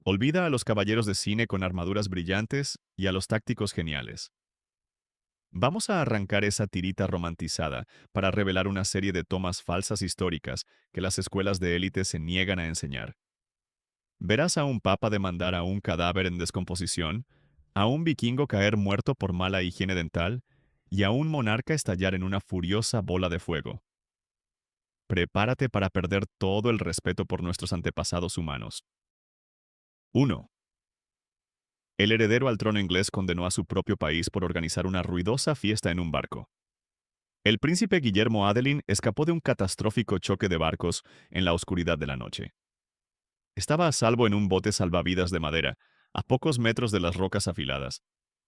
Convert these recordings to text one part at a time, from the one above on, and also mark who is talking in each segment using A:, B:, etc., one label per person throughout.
A: Olvida a los caballeros de cine con armaduras brillantes y a los tácticos geniales. Vamos a arrancar esa tirita romantizada para revelar una serie de tomas falsas históricas que las escuelas de élite se niegan a enseñar. Verás a un papa demandar a un cadáver en descomposición, a un vikingo caer muerto por mala higiene dental y a un monarca estallar en una furiosa bola de fuego. Prepárate para perder todo el respeto por nuestros antepasados humanos. 1. El heredero al trono inglés condenó a su propio país por organizar una ruidosa fiesta en un barco. El príncipe Guillermo Adelín escapó de un catastrófico choque de barcos en la oscuridad de la noche. Estaba a salvo en un bote salvavidas de madera, a pocos metros de las rocas afiladas,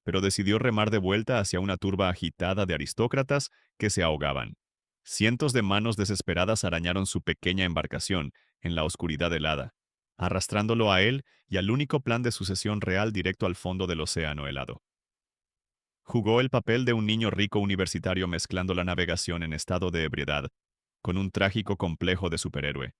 A: pero decidió remar de vuelta hacia una turba agitada de aristócratas que se ahogaban. Cientos de manos desesperadas arañaron su pequeña embarcación en la oscuridad helada, arrastrándolo a él y al único plan de sucesión real directo al fondo del océano helado. Jugó el papel de un niño rico universitario mezclando la navegación en estado de ebriedad con un trágico complejo de superhéroe.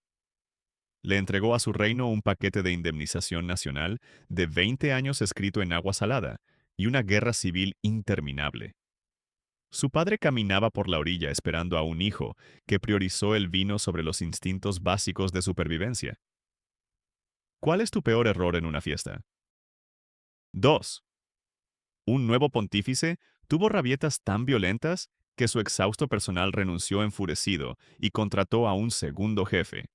A: Le entregó a su reino un paquete de indemnización nacional de 20 años escrito en agua salada y una guerra civil interminable. Su padre caminaba por la orilla esperando a un hijo que priorizó el vino sobre los instintos básicos de supervivencia. ¿Cuál es tu peor error en una fiesta? 2. Un nuevo pontífice tuvo rabietas tan violentas que su exhausto personal renunció enfurecido y contrató a un segundo jefe.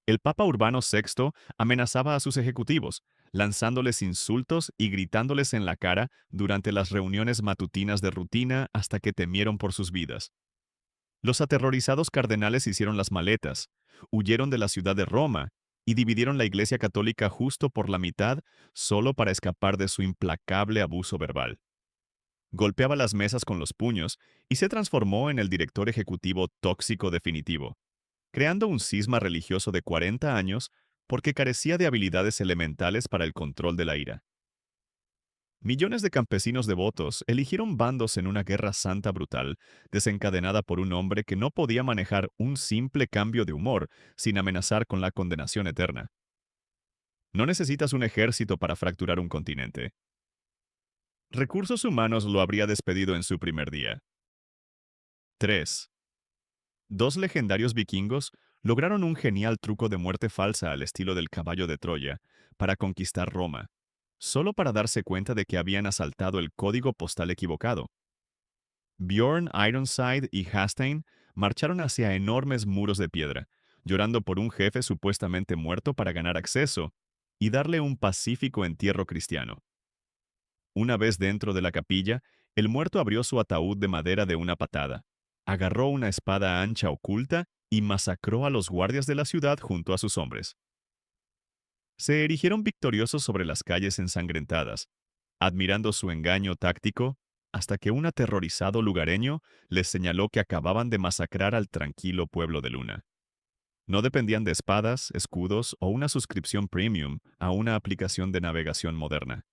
A: El Papa Urbano VI amenazaba a sus ejecutivos, lanzándoles insultos y gritándoles en la cara durante las reuniones matutinas de rutina hasta que temieron por sus vidas. Los aterrorizados cardenales hicieron las maletas, huyeron de la ciudad de Roma y dividieron la Iglesia Católica justo por la mitad solo para escapar de su implacable abuso verbal. Golpeaba las mesas con los puños y se transformó en el director ejecutivo tóxico definitivo, creando un cisma religioso de 40 años porque carecía de habilidades elementales para el control de la ira. Millones de campesinos devotos eligieron bandos en una guerra santa brutal, desencadenada por un hombre que no podía manejar un simple cambio de humor sin amenazar con la condenación eterna. No necesitas un ejército para fracturar un continente. Recursos Humanos lo habría despedido en su primer día. 3. Dos legendarios vikingos lograron un genial truco de muerte falsa al estilo del caballo de Troya para conquistar Roma, solo para darse cuenta de que habían asaltado el código postal equivocado. Bjorn Ironside y Hastein marcharon hacia enormes muros de piedra, llorando por un jefe supuestamente muerto para ganar acceso y darle un pacífico entierro cristiano. Una vez dentro de la capilla, el muerto abrió su ataúd de madera de una patada, agarró una espada ancha oculta y masacró a los guardias de la ciudad junto a sus hombres. Se erigieron victoriosos sobre las calles ensangrentadas, admirando su engaño táctico, hasta que un aterrorizado lugareño les señaló que acababan de masacrar al tranquilo pueblo de Luna. No dependían de espadas, escudos o una suscripción premium a una aplicación de navegación moderna.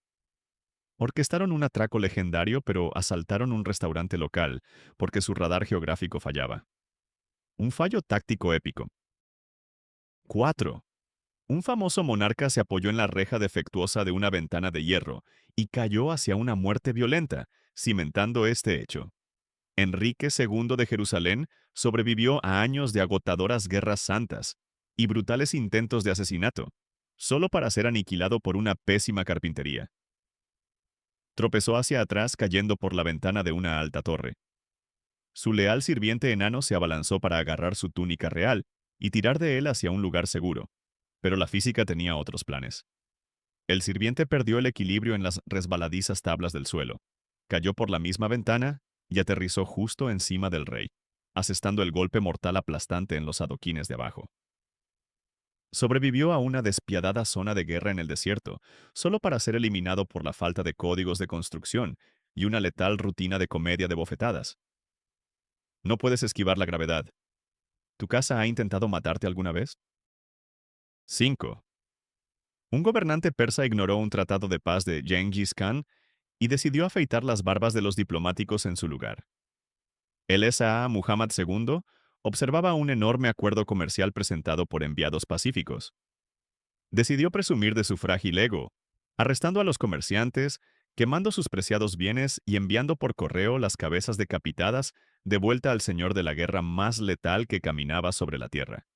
A: Orquestaron un atraco legendario, pero asaltaron un restaurante local porque su radar geográfico fallaba. Un fallo táctico épico. 4. Un famoso monarca se apoyó en la reja defectuosa de una ventana de hierro y cayó hacia una muerte violenta, cimentando este hecho. Enrique II de Jerusalén sobrevivió a años de agotadoras guerras santas y brutales intentos de asesinato, solo para ser aniquilado por una pésima carpintería. Tropezó hacia atrás cayendo por la ventana de una alta torre. Su leal sirviente enano se abalanzó para agarrar su túnica real y tirar de él hacia un lugar seguro, pero la física tenía otros planes. El sirviente perdió el equilibrio en las resbaladizas tablas del suelo, cayó por la misma ventana y aterrizó justo encima del rey, asestando el golpe mortal aplastante en los adoquines de abajo. Sobrevivió a una despiadada zona de guerra en el desierto, solo para ser eliminado por la falta de códigos de construcción y una letal rutina de comedia de bofetadas. No puedes esquivar la gravedad. ¿Tu casa ha intentado matarte alguna vez? 5. Un gobernante persa ignoró un tratado de paz de Gengis Khan y decidió afeitar las barbas de los diplomáticos en su lugar. El Shah Muhammad II observaba un enorme acuerdo comercial presentado por enviados pacíficos. Decidió presumir de su frágil ego, arrestando a los comerciantes, quemando sus preciados bienes y enviando por correo las cabezas decapitadas de vuelta al señor de la guerra más letal que caminaba sobre la tierra.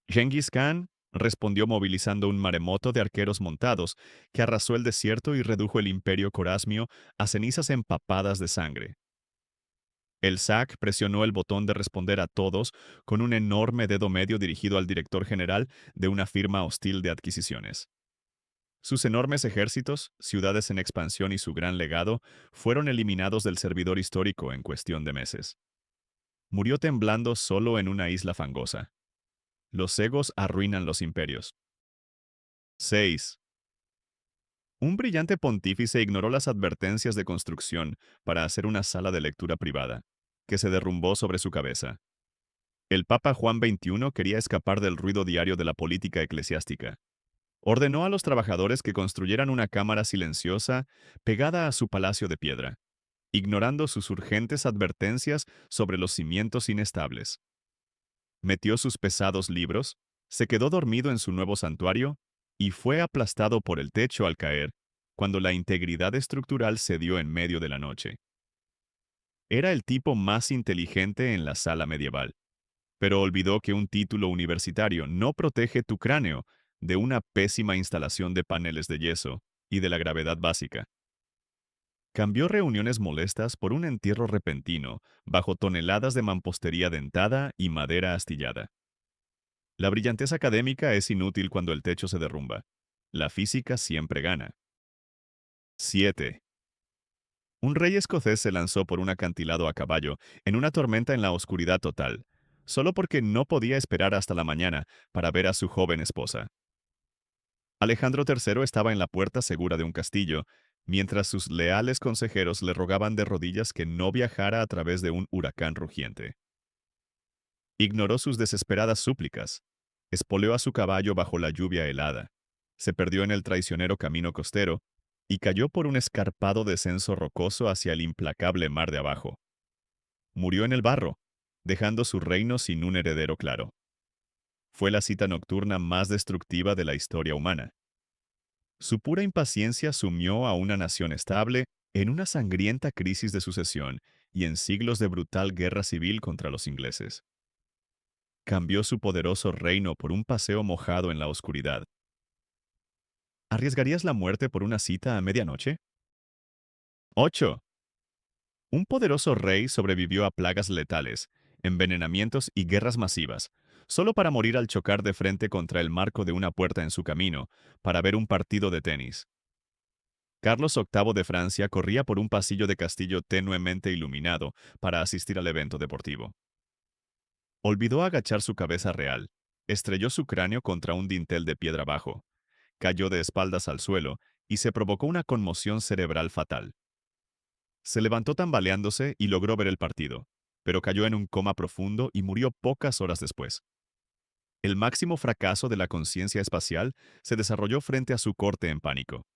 A: Genghis Khan respondió movilizando un maremoto de arqueros montados que arrasó el desierto y redujo el imperio corásmio a cenizas empapadas de sangre. El SAC presionó el botón de responder a todos con un enorme dedo medio dirigido al director general de una firma hostil de adquisiciones. Sus enormes ejércitos, ciudades en expansión y su gran legado fueron eliminados del servidor histórico en cuestión de meses. Murió temblando solo en una isla fangosa. Los egos arruinan los imperios. 6. Un brillante pontífice ignoró las advertencias de construcción para hacer una sala de lectura privada, que se derrumbó sobre su cabeza. El Papa Juan XXI quería escapar del ruido diario de la política eclesiástica. Ordenó a los trabajadores que construyeran una cámara silenciosa pegada a su palacio de piedra, ignorando sus urgentes advertencias sobre los cimientos inestables. Metió sus pesados libros, se quedó dormido en su nuevo santuario y fue aplastado por el techo al caer, cuando la integridad estructural cedió en medio de la noche. Era el tipo más inteligente en la sala medieval, pero olvidó que un título universitario no protege tu cráneo de una pésima instalación de paneles de yeso y de la gravedad básica. Cambió reuniones molestas por un entierro repentino bajo toneladas de mampostería dentada y madera astillada. La brillantez académica es inútil cuando el techo se derrumba. La física siempre gana. 7. Un rey escocés se lanzó por un acantilado a caballo en una tormenta en la oscuridad total, solo porque no podía esperar hasta la mañana para ver a su joven esposa. Alejandro III estaba en la puerta segura de un castillo, mientras sus leales consejeros le rogaban de rodillas que no viajara a través de un huracán rugiente. Ignoró sus desesperadas súplicas, espoleó a su caballo bajo la lluvia helada, se perdió en el traicionero camino costero y cayó por un escarpado descenso rocoso hacia el implacable mar de abajo. Murió en el barro, dejando su reino sin un heredero claro. Fue la cita nocturna más destructiva de la historia humana. Su pura impaciencia sumió a una nación estable en una sangrienta crisis de sucesión y en siglos de brutal guerra civil contra los ingleses. Cambió su poderoso reino por un paseo mojado en la oscuridad. ¿Arriesgarías la muerte por una cita a medianoche? 8. Un poderoso rey sobrevivió a plagas letales, envenenamientos y guerras masivas, solo para morir al chocar de frente contra el marco de una puerta en su camino, para ver un partido de tenis. Carlos VIII de Francia corría por un pasillo de castillo tenuemente iluminado para asistir al evento deportivo. Olvidó agachar su cabeza real, estrelló su cráneo contra un dintel de piedra bajo, cayó de espaldas al suelo y se provocó una conmoción cerebral fatal. Se levantó tambaleándose y logró ver el partido, pero cayó en un coma profundo y murió pocas horas después. El máximo fracaso de la conciencia espacial se desarrolló frente a su corte en pánico.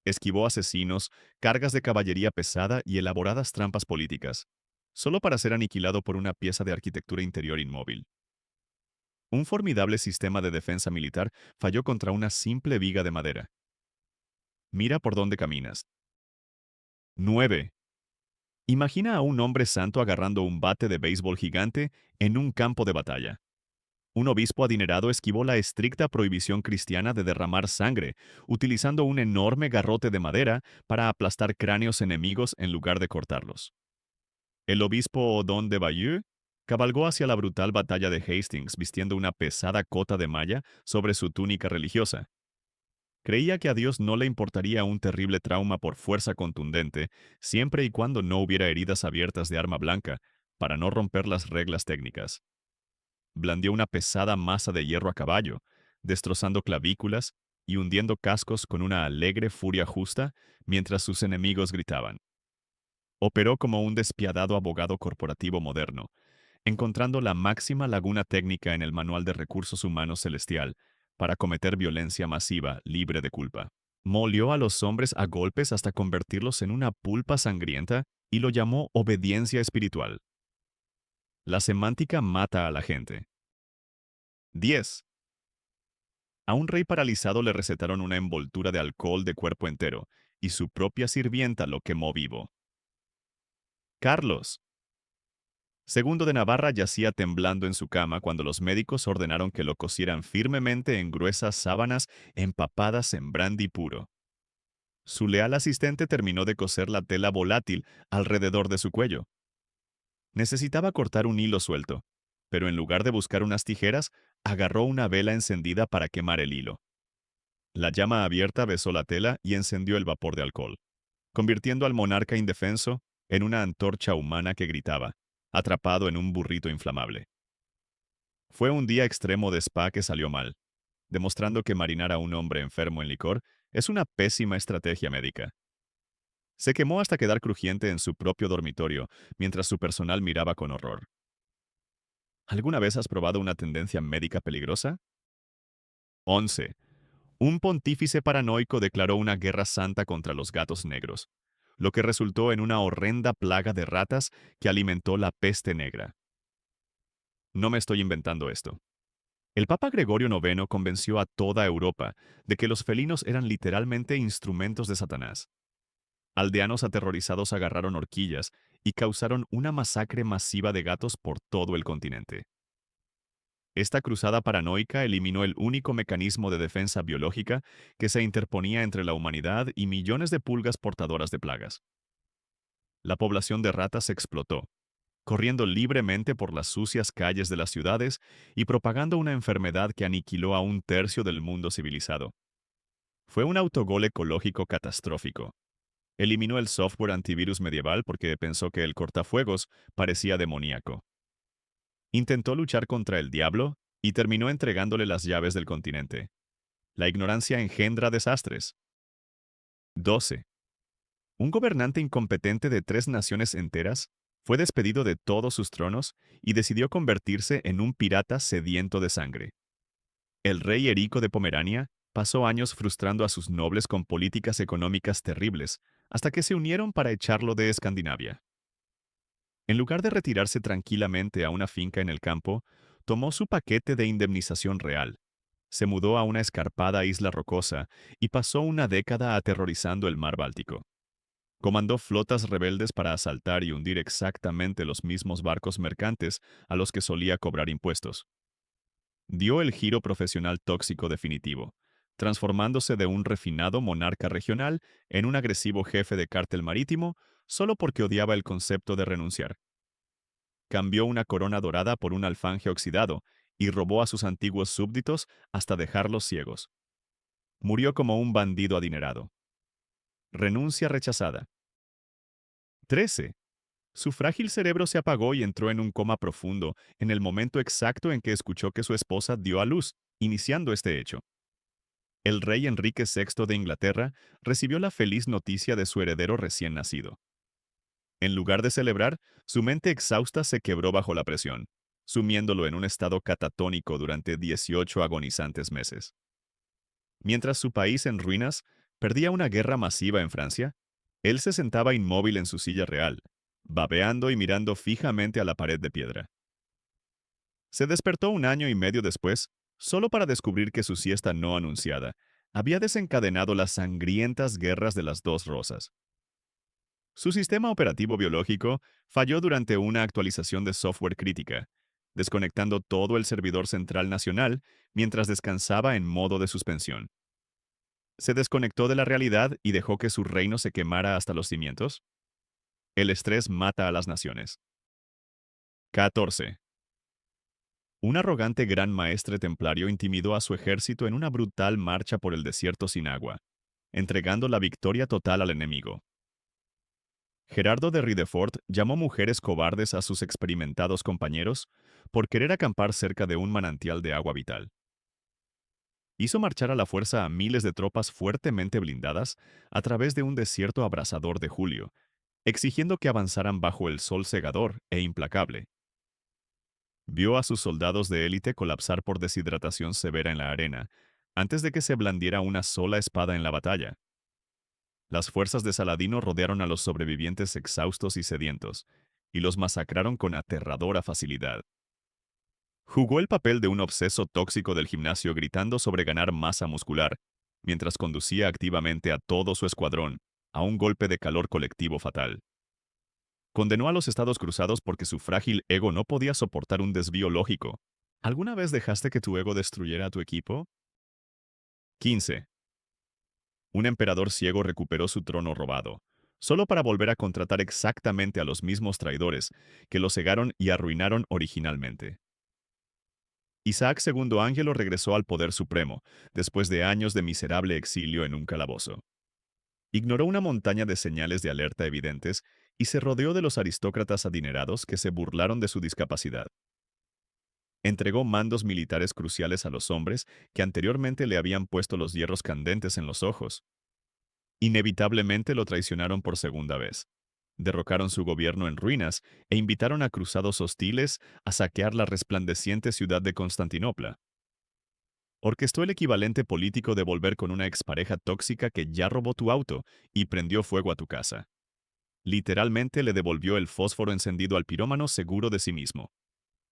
A: Esquivó asesinos, cargas de caballería pesada y elaboradas trampas políticas, solo para ser aniquilado por una pieza de arquitectura interior inmóvil. Un formidable sistema de defensa militar falló contra una simple viga de madera. Mira por dónde caminas. 9. Imagina a un hombre santo agarrando un bate de béisbol gigante en un campo de batalla. Un obispo adinerado esquivó la estricta prohibición cristiana de derramar sangre, utilizando un enorme garrote de madera para aplastar cráneos enemigos en lugar de cortarlos. El obispo Odón de Bayeux cabalgó hacia la brutal batalla de Hastings vistiendo una pesada cota de malla sobre su túnica religiosa. Creía que a Dios no le importaría un terrible trauma por fuerza contundente, siempre y cuando no hubiera heridas abiertas de arma blanca, para no romper las reglas técnicas. Blandió una pesada masa de hierro a caballo, destrozando clavículas y hundiendo cascos con una alegre furia justa mientras sus enemigos gritaban. Operó como un despiadado abogado corporativo moderno, encontrando la máxima laguna técnica en el Manual de Recursos Humanos Celestial para cometer violencia masiva libre de culpa. Molió a los hombres a golpes hasta convertirlos en una pulpa sangrienta y lo llamó obediencia espiritual. La semántica mata a la gente. 10. A un rey paralizado le recetaron una envoltura de alcohol de cuerpo entero, y su propia sirvienta lo quemó vivo. Carlos, segundo de Navarra, yacía temblando en su cama cuando los médicos ordenaron que lo cosieran firmemente en gruesas sábanas empapadas en brandy puro. Su leal asistente terminó de coser la tela volátil alrededor de su cuello. Necesitaba cortar un hilo suelto, pero en lugar de buscar unas tijeras, agarró una vela encendida para quemar el hilo. La llama abierta besó la tela y encendió el vapor de alcohol, convirtiendo al monarca indefenso en una antorcha humana que gritaba, atrapado en un burrito inflamable. Fue un día extremo de spa que salió mal, demostrando que marinar a un hombre enfermo en licor es una pésima estrategia médica. Se quemó hasta quedar crujiente en su propio dormitorio, mientras su personal miraba con horror. ¿Alguna vez has probado una tendencia médica peligrosa? 11. Un pontífice paranoico declaró una guerra santa contra los gatos negros, lo que resultó en una horrenda plaga de ratas que alimentó la peste negra. No me estoy inventando esto. El Papa Gregorio IX convenció a toda Europa de que los felinos eran literalmente instrumentos de Satanás. Aldeanos aterrorizados agarraron horquillas y causaron una masacre masiva de gatos por todo el continente. Esta cruzada paranoica eliminó el único mecanismo de defensa biológica que se interponía entre la humanidad y millones de pulgas portadoras de plagas. La población de ratas explotó, corriendo libremente por las sucias calles de las ciudades y propagando una enfermedad que aniquiló a un tercio del mundo civilizado. Fue un autogol ecológico catastrófico. Eliminó el software antivirus medieval porque pensó que el cortafuegos parecía demoníaco. Intentó luchar contra el diablo y terminó entregándole las llaves del continente. La ignorancia engendra desastres. 12. Un gobernante incompetente de 3 naciones enteras fue despedido de todos sus tronos y decidió convertirse en un pirata sediento de sangre. El rey Erico de Pomerania pasó años frustrando a sus nobles con políticas económicas terribles, hasta que se unieron para echarlo de Escandinavia. En lugar de retirarse tranquilamente a una finca en el campo, tomó su paquete de indemnización real. Se mudó a una escarpada isla rocosa y pasó una década aterrorizando el mar Báltico. Comandó flotas rebeldes para asaltar y hundir exactamente los mismos barcos mercantes a los que solía cobrar impuestos. Dio el giro profesional tóxico definitivo, transformándose de un refinado monarca regional en un agresivo jefe de cártel marítimo solo porque odiaba el concepto de renunciar. Cambió una corona dorada por un alfanje oxidado y robó a sus antiguos súbditos hasta dejarlos ciegos. Murió como un bandido adinerado. Renuncia rechazada. 13. Su frágil cerebro se apagó y entró en un coma profundo en el momento exacto en que escuchó que su esposa dio a luz, iniciando este hecho. El rey Enrique VI de Inglaterra recibió la feliz noticia de su heredero recién nacido. En lugar de celebrar, su mente exhausta se quebró bajo la presión, sumiéndolo en un estado catatónico durante 18 agonizantes meses. Mientras su país en ruinas perdía una guerra masiva en Francia, él se sentaba inmóvil en su silla real, babeando y mirando fijamente a la pared de piedra. Se despertó un año y medio después, solo para descubrir que su siesta no anunciada había desencadenado las sangrientas guerras de las dos rosas. Su sistema operativo biológico falló durante una actualización de software crítica, desconectando todo el servidor central nacional mientras descansaba en modo de suspensión. ¿Se desconectó de la realidad y dejó que su reino se quemara hasta los cimientos? El estrés mata a las naciones. 14. Un arrogante gran maestre templario intimidó a su ejército en una brutal marcha por el desierto sin agua, entregando la victoria total al enemigo. Gerardo de Ridefort llamó mujeres cobardes a sus experimentados compañeros por querer acampar cerca de un manantial de agua vital. Hizo marchar a la fuerza a miles de tropas fuertemente blindadas a través de un desierto abrasador de julio, exigiendo que avanzaran bajo el sol cegador e implacable. Vio a sus soldados de élite colapsar por deshidratación severa en la arena, antes de que se blandiera una sola espada en la batalla. Las fuerzas de Saladino rodearon a los sobrevivientes exhaustos y sedientos, y los masacraron con aterradora facilidad. Jugó el papel de un obseso tóxico del gimnasio gritando sobre ganar masa muscular, mientras conducía activamente a todo su escuadrón a un golpe de calor colectivo fatal. Condenó a los Estados Cruzados porque su frágil ego no podía soportar un desvío lógico. ¿Alguna vez dejaste que tu ego destruyera a tu equipo? 15. Un emperador ciego recuperó su trono robado, solo para volver a contratar exactamente a los mismos traidores que lo cegaron y arruinaron originalmente. Isaac II Ángelo regresó al poder supremo, después de años de miserable exilio en un calabozo. Ignoró una montaña de señales de alerta evidentes y se rodeó de los aristócratas adinerados que se burlaron de su discapacidad. Entregó mandos militares cruciales a los hombres que anteriormente le habían puesto los hierros candentes en los ojos. Inevitablemente lo traicionaron por segunda vez. Derrocaron su gobierno en ruinas e invitaron a cruzados hostiles a saquear la resplandeciente ciudad de Constantinopla. Orquestó el equivalente político de volver con una expareja tóxica que ya robó tu auto y prendió fuego a tu casa. Literalmente le devolvió el fósforo encendido al pirómano seguro de sí mismo.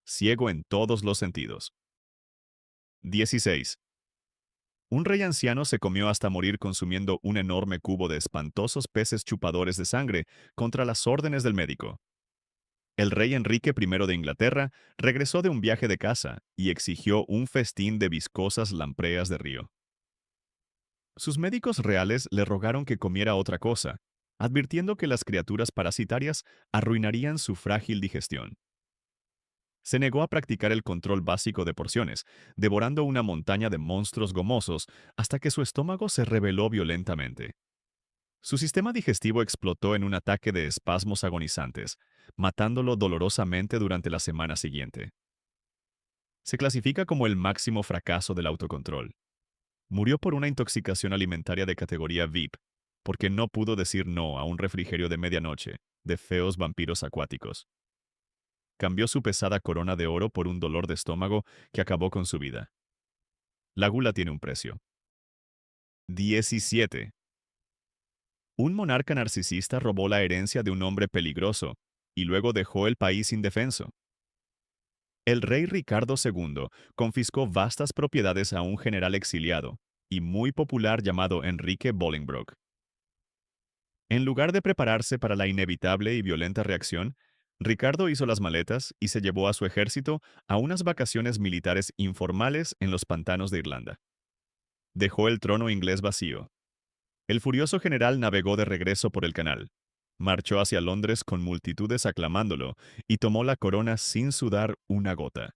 A: Ciego en todos los sentidos. 16. Un rey anciano se comió hasta morir consumiendo un enorme cubo de espantosos peces chupadores de sangre contra las órdenes del médico. El rey Enrique I de Inglaterra regresó de un viaje de caza y exigió un festín de viscosas lampreas de río. Sus médicos reales le rogaron que comiera otra cosa, advirtiendo que las criaturas parasitarias arruinarían su frágil digestión. Se negó a practicar el control básico de porciones, devorando una montaña de monstruos gomosos hasta que su estómago se rebeló violentamente. Su sistema digestivo explotó en un ataque de espasmos agonizantes, matándolo dolorosamente durante la semana siguiente. Se clasifica como el máximo fracaso del autocontrol. Murió por una intoxicación alimentaria de categoría VIP, porque no pudo decir no a un refrigerio de medianoche de feos vampiros acuáticos. Cambió su pesada corona de oro por un dolor de estómago que acabó con su vida. La gula tiene un precio. 17. Un monarca narcisista robó la herencia de un hombre peligroso y luego dejó el país indefenso. El rey Ricardo II confiscó vastas propiedades a un general exiliado y muy popular llamado Enrique Bolingbroke. En lugar de prepararse para la inevitable y violenta reacción, Ricardo hizo las maletas y se llevó a su ejército a unas vacaciones militares informales en los pantanos de Irlanda. Dejó el trono inglés vacío. El furioso general navegó de regreso por el canal. Marchó hacia Londres con multitudes aclamándolo y tomó la corona sin sudar una gota.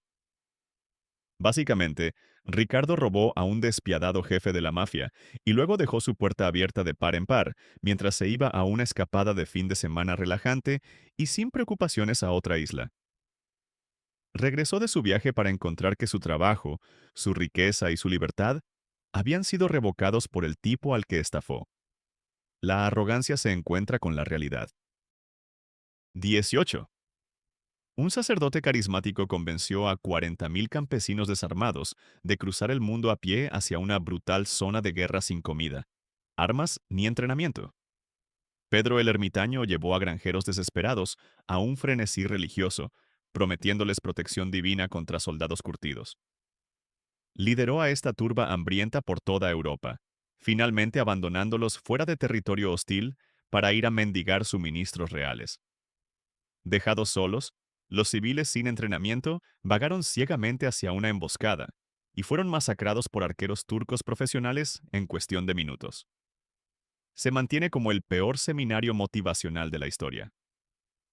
A: Básicamente, Ricardo robó a un despiadado jefe de la mafia y luego dejó su puerta abierta de par en par mientras se iba a una escapada de fin de semana relajante y sin preocupaciones a otra isla. Regresó de su viaje para encontrar que su trabajo, su riqueza y su libertad habían sido revocados por el tipo al que estafó. La arrogancia se encuentra con la realidad. 18. Un sacerdote carismático convenció a 40.000 campesinos desarmados de cruzar el mundo a pie hacia una brutal zona de guerra sin comida, armas ni entrenamiento. Pedro el Ermitaño llevó a granjeros desesperados a un frenesí religioso, prometiéndoles protección divina contra soldados curtidos. Lideró a esta turba hambrienta por toda Europa, finalmente abandonándolos fuera de territorio hostil para ir a mendigar suministros reales. Dejados solos, los civiles sin entrenamiento vagaron ciegamente hacia una emboscada y fueron masacrados por arqueros turcos profesionales en cuestión de minutos. Se mantiene como el peor seminario motivacional de la historia.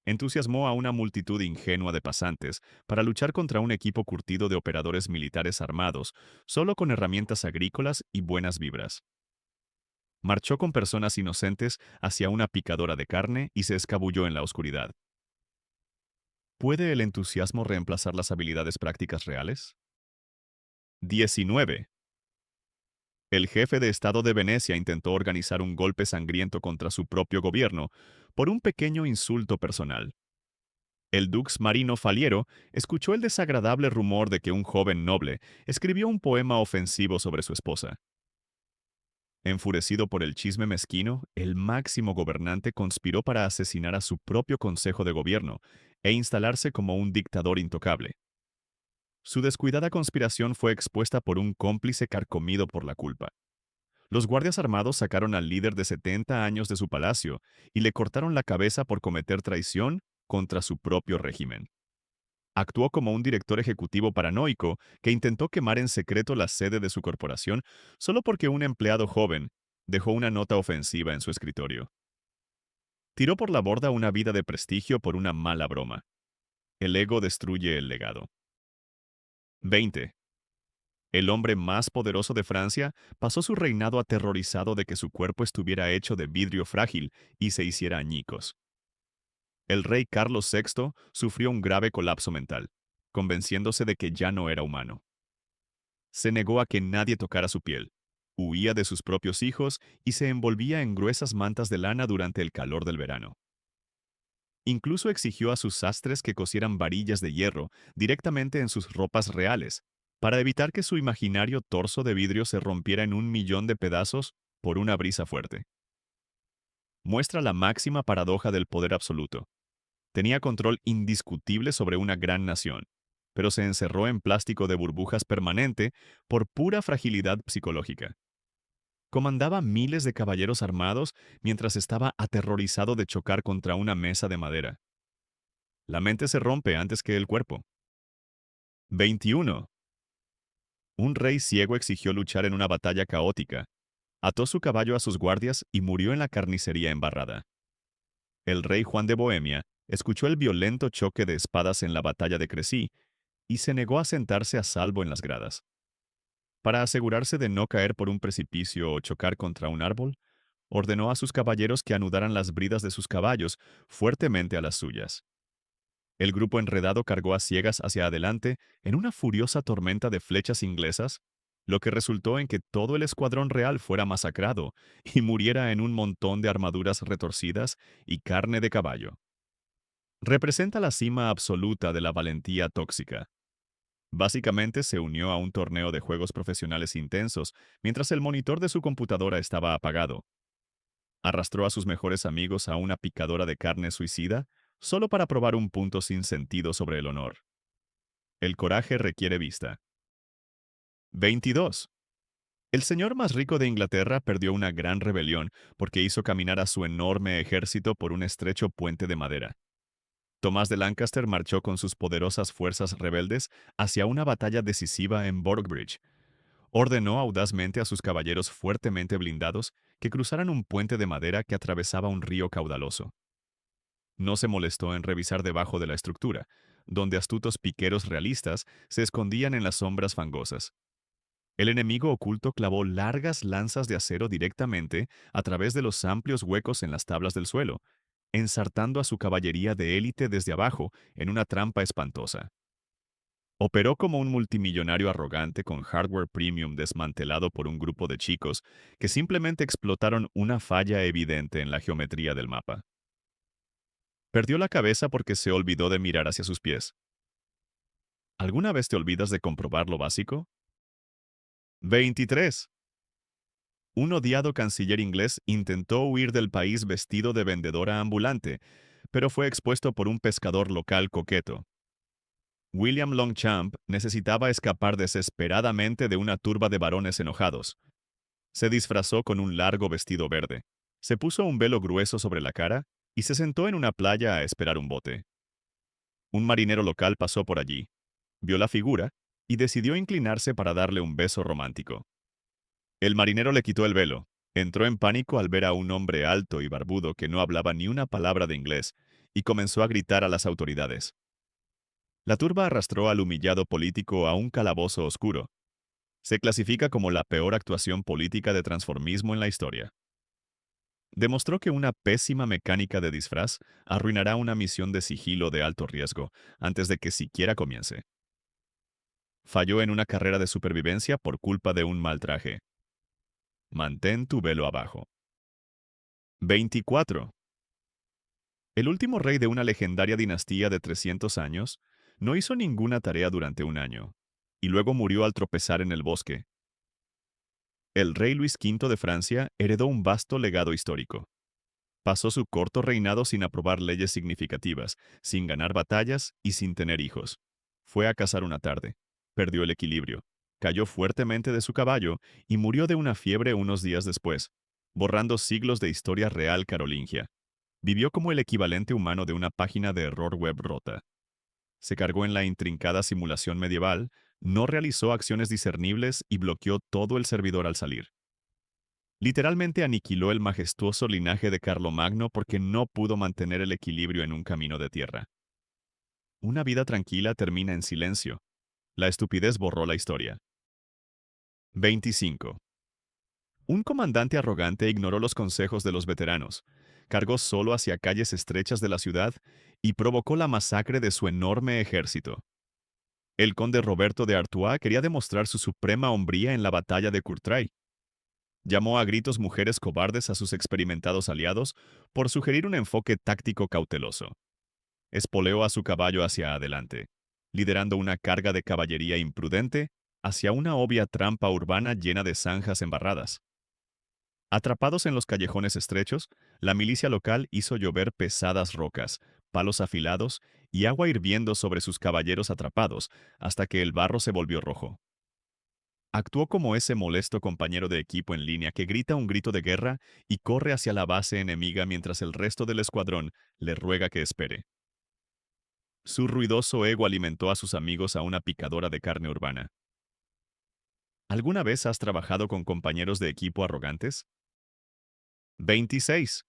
A: Entusiasmó a una multitud ingenua de pasantes para luchar contra un equipo curtido de operadores militares armados, solo con herramientas agrícolas y buenas vibras. Marchó con personas inocentes hacia una picadora de carne y se escabulló en la oscuridad. ¿Puede el entusiasmo reemplazar las habilidades prácticas reales? 19. El jefe de Estado de Venecia intentó organizar un golpe sangriento contra su propio gobierno por un pequeño insulto personal. El dux Marino Faliero escuchó el desagradable rumor de que un joven noble escribió un poema ofensivo sobre su esposa. Enfurecido por el chisme mezquino, el máximo gobernante conspiró para asesinar a su propio consejo de gobierno e instalarse como un dictador intocable. Su descuidada conspiración fue expuesta por un cómplice carcomido por la culpa. Los guardias armados sacaron al líder de 70 años de su palacio y le cortaron la cabeza por cometer traición contra su propio régimen. Actuó como un director ejecutivo paranoico que intentó quemar en secreto la sede de su corporación solo porque un empleado joven dejó una nota ofensiva en su escritorio. Tiró por la borda una vida de prestigio por una mala broma. El ego destruye el legado. 20. El hombre más poderoso de Francia pasó su reinado aterrorizado de que su cuerpo estuviera hecho de vidrio frágil y se hiciera añicos. El rey Carlos VI sufrió un grave colapso mental, convenciéndose de que ya no era humano. Se negó a que nadie tocara su piel, huía de sus propios hijos y se envolvía en gruesas mantas de lana durante el calor del verano. Incluso exigió a sus sastres que cosieran varillas de hierro directamente en sus ropas reales, para evitar que su imaginario torso de vidrio se rompiera en 1 millón de pedazos por una brisa fuerte. Muestra la máxima paradoja del poder absoluto. Tenía control indiscutible sobre una gran nación, pero se encerró en plástico de burbujas permanente por pura fragilidad psicológica. Comandaba miles de caballeros armados mientras estaba aterrorizado de chocar contra una mesa de madera. La mente se rompe antes que el cuerpo. 21. Un rey ciego exigió luchar en una batalla caótica. Ató su caballo a sus guardias y murió en la carnicería embarrada. El rey Juan de Bohemia escuchó el violento choque de espadas en la batalla de Crecy y se negó a sentarse a salvo en las gradas. Para asegurarse de no caer por un precipicio o chocar contra un árbol, ordenó a sus caballeros que anudaran las bridas de sus caballos fuertemente a las suyas. El grupo enredado cargó a ciegas hacia adelante en una furiosa tormenta de flechas inglesas, lo que resultó en que todo el escuadrón real fuera masacrado y muriera en un montón de armaduras retorcidas y carne de caballo. Representa la cima absoluta de la valentía tóxica. Básicamente se unió a un torneo de juegos profesionales intensos mientras el monitor de su computadora estaba apagado. Arrastró a sus mejores amigos a una picadora de carne suicida solo para probar un punto sin sentido sobre el honor. El coraje requiere vista. 22. El señor más rico de Inglaterra perdió una gran rebelión porque hizo caminar a su enorme ejército por un estrecho puente de madera. Tomás de Lancaster marchó con sus poderosas fuerzas rebeldes hacia una batalla decisiva en Boroughbridge. Ordenó audazmente a sus caballeros fuertemente blindados que cruzaran un puente de madera que atravesaba un río caudaloso. No se molestó en revisar debajo de la estructura, donde astutos piqueros realistas se escondían en las sombras fangosas. El enemigo oculto clavó largas lanzas de acero directamente a través de los amplios huecos en las tablas del suelo, ensartando a su caballería de élite desde abajo en una trampa espantosa. Operó como un multimillonario arrogante con hardware premium desmantelado por un grupo de chicos que simplemente explotaron una falla evidente en la geometría del mapa. Perdió la cabeza porque se olvidó de mirar hacia sus pies. ¿Alguna vez te olvidas de comprobar lo básico? 23. Un odiado canciller inglés intentó huir del país vestido de vendedora ambulante, pero fue expuesto por un pescador local coqueto. William Longchamp necesitaba escapar desesperadamente de una turba de varones enojados. Se disfrazó con un largo vestido verde, se puso un velo grueso sobre la cara y se sentó en una playa a esperar un bote. Un marinero local pasó por allí, vio la figura y decidió inclinarse para darle un beso romántico. El marinero le quitó el velo, entró en pánico al ver a un hombre alto y barbudo que no hablaba ni una palabra de inglés y comenzó a gritar a las autoridades. La turba arrastró al humillado político a un calabozo oscuro. Se clasifica como la peor actuación política de transformismo en la historia. Demostró que una pésima mecánica de disfraz arruinará una misión de sigilo de alto riesgo antes de que siquiera comience. Falló en una carrera de supervivencia por culpa de un mal traje. Mantén tu velo abajo. 24. El último rey de una legendaria dinastía de 300 años no hizo ninguna tarea durante un año, y luego murió al tropezar en el bosque. El rey Luis V de Francia heredó un vasto legado histórico. Pasó su corto reinado sin aprobar leyes significativas, sin ganar batallas y sin tener hijos. Fue a cazar una tarde. perdió el equilibrio, cayó fuertemente de su caballo y murió de una fiebre unos días después, borrando siglos de historia real carolingia. Vivió como el equivalente humano de una página de error web rota. Se cargó en la intrincada simulación medieval, no realizó acciones discernibles y bloqueó todo el servidor al salir. Literalmente aniquiló el majestuoso linaje de Carlomagno porque no pudo mantener el equilibrio en un camino de tierra. Una vida tranquila termina en silencio. La estupidez borró la historia. 25. Un comandante arrogante ignoró los consejos de los veteranos, cargó solo hacia calles estrechas de la ciudad y provocó la masacre de su enorme ejército. El conde Roberto de Artois quería demostrar su suprema hombría en la batalla de Courtrai. Llamó a gritos mujeres cobardes a sus experimentados aliados por sugerir un enfoque táctico cauteloso. Espoleó a su caballo hacia adelante, liderando una carga de caballería imprudente hacia una obvia trampa urbana llena de zanjas embarradas. Atrapados en los callejones estrechos, la milicia local hizo llover pesadas rocas, palos afilados y agua hirviendo sobre sus caballeros atrapados, hasta que el barro se volvió rojo. Actuó como ese molesto compañero de equipo en línea que grita un grito de guerra y corre hacia la base enemiga mientras el resto del escuadrón le ruega que espere. Su ruidoso ego alimentó a sus amigos a una picadora de carne urbana. ¿Alguna vez has trabajado con compañeros de equipo arrogantes? 26.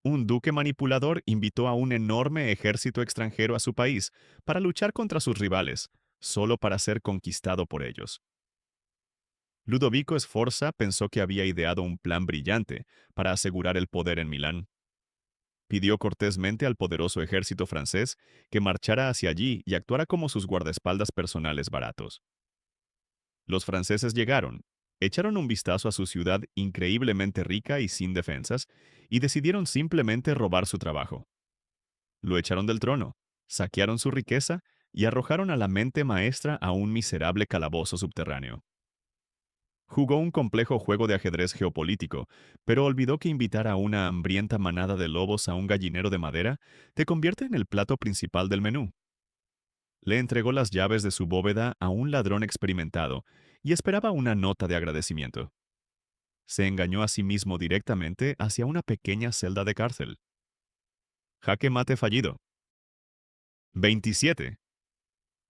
A: Un duque manipulador invitó a un enorme ejército extranjero a su país para luchar contra sus rivales, solo para ser conquistado por ellos. Ludovico Sforza pensó que había ideado un plan brillante para asegurar el poder en Milán. Pidió cortésmente al poderoso ejército francés que marchara hacia allí y actuara como sus guardaespaldas personales baratos. Los franceses llegaron, echaron un vistazo a su ciudad increíblemente rica y sin defensas, y decidieron simplemente robar su trabajo. Lo echaron del trono, saquearon su riqueza y arrojaron a la mente maestra a un miserable calabozo subterráneo. Jugó un complejo juego de ajedrez geopolítico, pero olvidó que invitar a una hambrienta manada de lobos a un gallinero de madera te convierte en el plato principal del menú. Le entregó las llaves de su bóveda a un ladrón experimentado y esperaba una nota de agradecimiento. Se engañó a sí mismo directamente hacia una pequeña celda de cárcel. Jaque mate fallido. 27.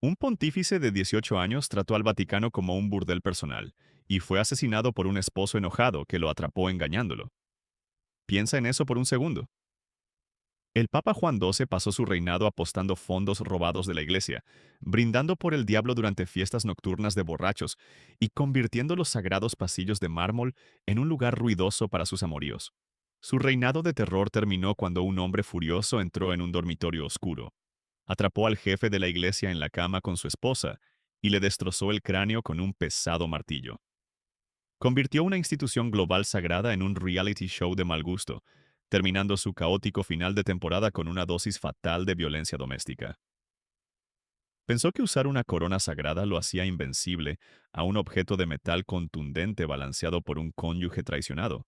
A: Un pontífice de 18 años trató al Vaticano como un burdel personal y fue asesinado por un esposo enojado que lo atrapó engañándolo. Piensa en eso por un segundo. El Papa Juan XII pasó su reinado apostando fondos robados de la iglesia, brindando por el diablo durante fiestas nocturnas de borrachos y convirtiendo los sagrados pasillos de mármol en un lugar ruidoso para sus amoríos. Su reinado de terror terminó cuando un hombre furioso entró en un dormitorio oscuro, atrapó al jefe de la iglesia en la cama con su esposa y le destrozó el cráneo con un pesado martillo. Convirtió una institución global sagrada en un reality show de mal gusto, terminando su caótico final de temporada con una dosis fatal de violencia doméstica. Pensó que usar una corona sagrada lo hacía invencible a un objeto de metal contundente balanceado por un cónyuge traicionado.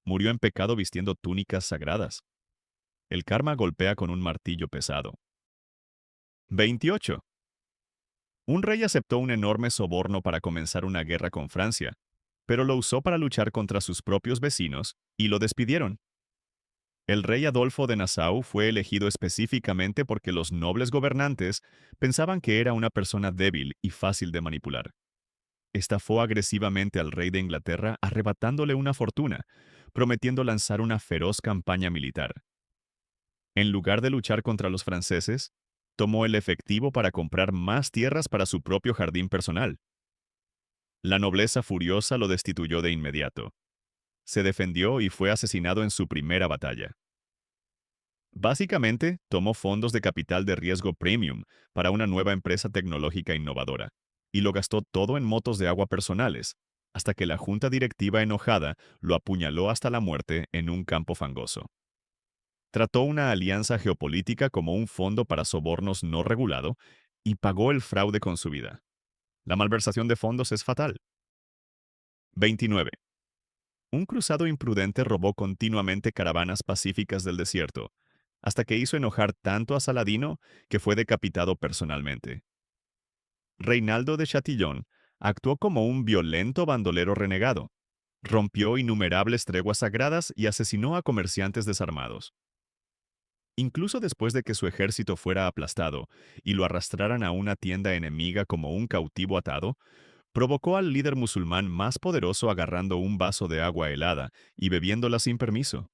A: Murió en pecado vistiendo túnicas sagradas. El karma golpea con un martillo pesado. 28. Un rey aceptó un enorme soborno para comenzar una guerra con Francia, pero lo usó para luchar contra sus propios vecinos y lo despidieron. El rey Adolfo de Nassau fue elegido específicamente porque los nobles gobernantes pensaban que era una persona débil y fácil de manipular. Estafó agresivamente al rey de Inglaterra arrebatándole una fortuna, prometiendo lanzar una feroz campaña militar. En lugar de luchar contra los franceses, tomó el efectivo para comprar más tierras para su propio jardín personal. La nobleza furiosa lo destituyó de inmediato. Se defendió y fue asesinado en su primera batalla. Básicamente, tomó fondos de capital de riesgo premium para una nueva empresa tecnológica innovadora, y lo gastó todo en motos de agua personales, hasta que la junta directiva enojada lo apuñaló hasta la muerte en un campo fangoso. Trató una alianza geopolítica como un fondo para sobornos no regulado y pagó el fraude con su vida. La malversación de fondos es fatal. 29. Un cruzado imprudente robó continuamente caravanas pacíficas del desierto, hasta que hizo enojar tanto a Saladino que fue decapitado personalmente. Reinaldo de Chatillon actuó como un violento bandolero renegado. Rompió innumerables treguas sagradas y asesinó a comerciantes desarmados. Incluso después de que su ejército fuera aplastado y lo arrastraran a una tienda enemiga como un cautivo atado, provocó al líder musulmán más poderoso agarrando un vaso de agua helada y bebiéndola sin permiso.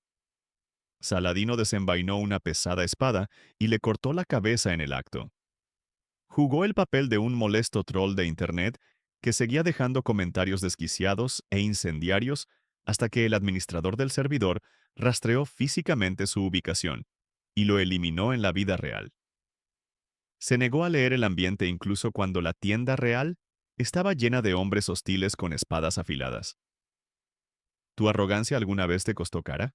A: Saladino desenvainó una pesada espada y le cortó la cabeza en el acto. Jugó el papel de un molesto troll de Internet que seguía dejando comentarios desquiciados e incendiarios hasta que el administrador del servidor rastreó físicamente su ubicación y lo eliminó en la vida real. Se negó a leer el ambiente incluso cuando la tienda real estaba llena de hombres hostiles con espadas afiladas. ¿Tu arrogancia alguna vez te costó cara?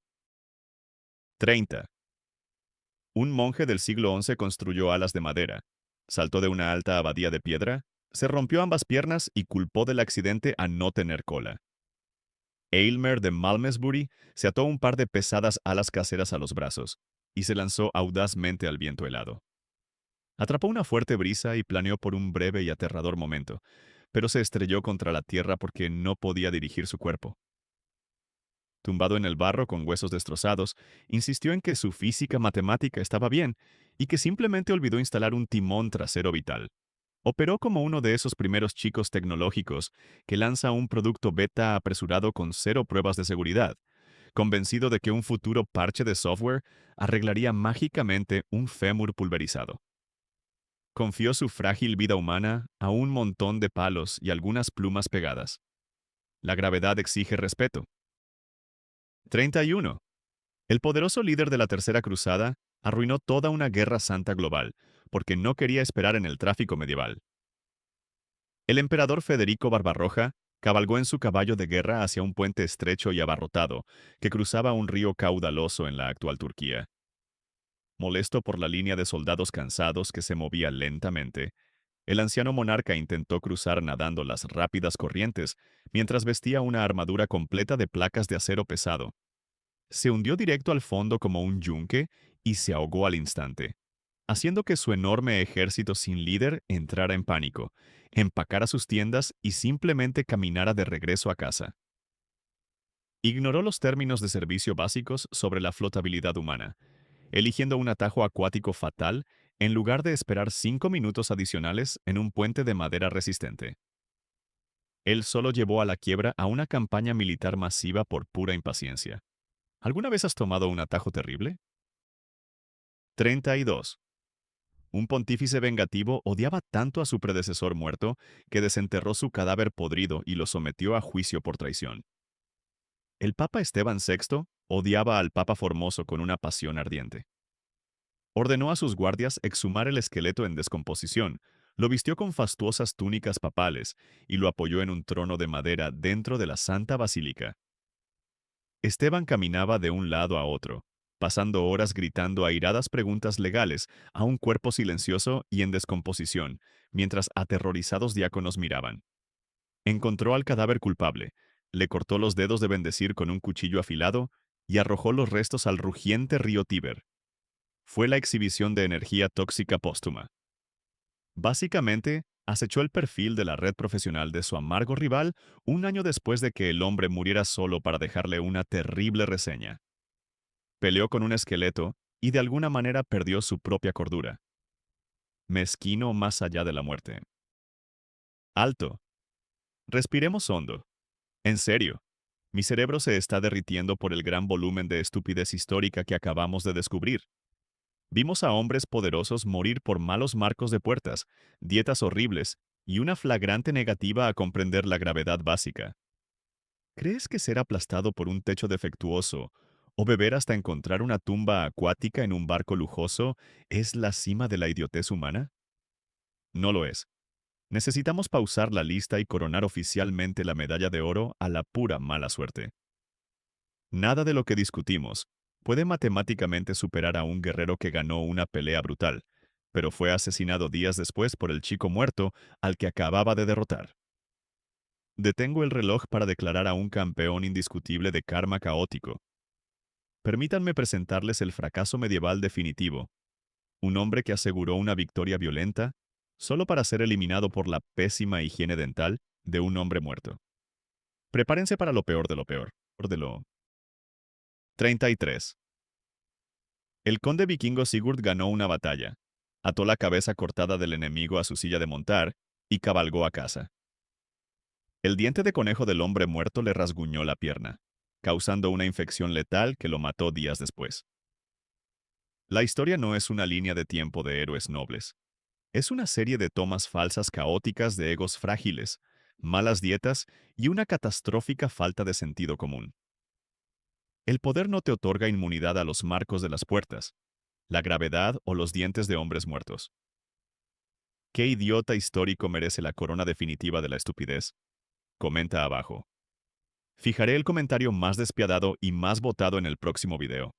A: 30. Un monje del siglo XI construyó alas de madera, saltó de una alta abadía de piedra, se rompió ambas piernas y culpó del accidente a no tener cola. Aylmer de Malmesbury se ató un par de pesadas alas caseras a los brazos y se lanzó audazmente al viento helado. Atrapó una fuerte brisa y planeó por un breve y aterrador momento, pero se estrelló contra la tierra porque no podía dirigir su cuerpo. Tumbado en el barro con huesos destrozados, insistió en que su física matemática estaba bien y que simplemente olvidó instalar un timón trasero vital. Operó como uno de esos primeros chicos tecnológicos que lanza un producto beta apresurado con cero pruebas de seguridad, convencido de que un futuro parche de software arreglaría mágicamente un fémur pulverizado. Confió su frágil vida humana a un montón de palos y algunas plumas pegadas. La gravedad exige respeto. 31. El poderoso líder de la Tercera Cruzada arruinó toda una guerra santa global, porque no quería esperar en el tráfico medieval. El emperador Federico Barbarroja cabalgó en su caballo de guerra hacia un puente estrecho y abarrotado que cruzaba un río caudaloso en la actual Turquía. Molesto por la línea de soldados cansados que se movía lentamente, el anciano monarca intentó cruzar nadando las rápidas corrientes mientras vestía una armadura completa de placas de acero pesado. Se hundió directo al fondo como un yunque y se ahogó al instante, haciendo que su enorme ejército sin líder entrara en pánico, empacara sus tiendas y simplemente caminara de regreso a casa. Ignoró los términos de servicio básicos sobre la flotabilidad humana, eligiendo un atajo acuático fatal en lugar de esperar 5 minutos adicionales en un puente de madera resistente. Él solo llevó a la quiebra a una campaña militar masiva por pura impaciencia. ¿Alguna vez has tomado un atajo terrible? 32. Un pontífice vengativo odiaba tanto a su predecesor muerto que desenterró su cadáver podrido y lo sometió a juicio por traición. El Papa Esteban VI odiaba al Papa Formoso con una pasión ardiente. Ordenó a sus guardias exhumar el esqueleto en descomposición, lo vistió con fastuosas túnicas papales y lo apoyó en un trono de madera dentro de la Santa Basílica. Esteban caminaba de un lado a otro, pasando horas gritando airadas preguntas legales a un cuerpo silencioso y en descomposición, mientras aterrorizados diáconos miraban. Encontró al cadáver culpable, le cortó los dedos de bendecir con un cuchillo afilado y arrojó los restos al rugiente río Tíber. Fue la exhibición de energía tóxica póstuma. Básicamente, acechó el perfil de la red profesional de su amargo rival un año después de que el hombre muriera solo para dejarle una terrible reseña. Peleó con un esqueleto y de alguna manera perdió su propia cordura. Mezquino más allá de la muerte. Alto. Respiremos hondo. En serio, mi cerebro se está derritiendo por el gran volumen de estupidez histórica que acabamos de descubrir. Vimos a hombres poderosos morir por malos marcos de puertas, dietas horribles y una flagrante negativa a comprender la gravedad básica. ¿Crees que ser aplastado por un techo defectuoso o beber hasta encontrar una tumba acuática en un barco lujoso es la cima de la idiotez humana? No lo es. Necesitamos pausar la lista y coronar oficialmente la medalla de oro a la pura mala suerte. Nada de lo que discutimos puede matemáticamente superar a un guerrero que ganó una pelea brutal, pero fue asesinado días después por el chico muerto al que acababa de derrotar. Detengo el reloj para declarar a un campeón indiscutible de karma caótico. Permítanme presentarles el fracaso medieval definitivo, un hombre que aseguró una victoria violenta solo para ser eliminado por la pésima higiene dental de un hombre muerto. Prepárense para lo peor de lo peor. De lo 33. El conde vikingo Sigurd ganó una batalla, ató la cabeza cortada del enemigo a su silla de montar y cabalgó a casa. El diente de conejo del hombre muerto le rasguñó la pierna, causando una infección letal que lo mató días después. La historia no es una línea de tiempo de héroes nobles. Es una serie de tomas falsas caóticas de egos frágiles, malas dietas y una catastrófica falta de sentido común. El poder no te otorga inmunidad a los marcos de las puertas, la gravedad o los dientes de hombres muertos. ¿Qué idiota histórico merece la corona definitiva de la estupidez? Comenta abajo. Fijaré el comentario más despiadado y más votado en el próximo video.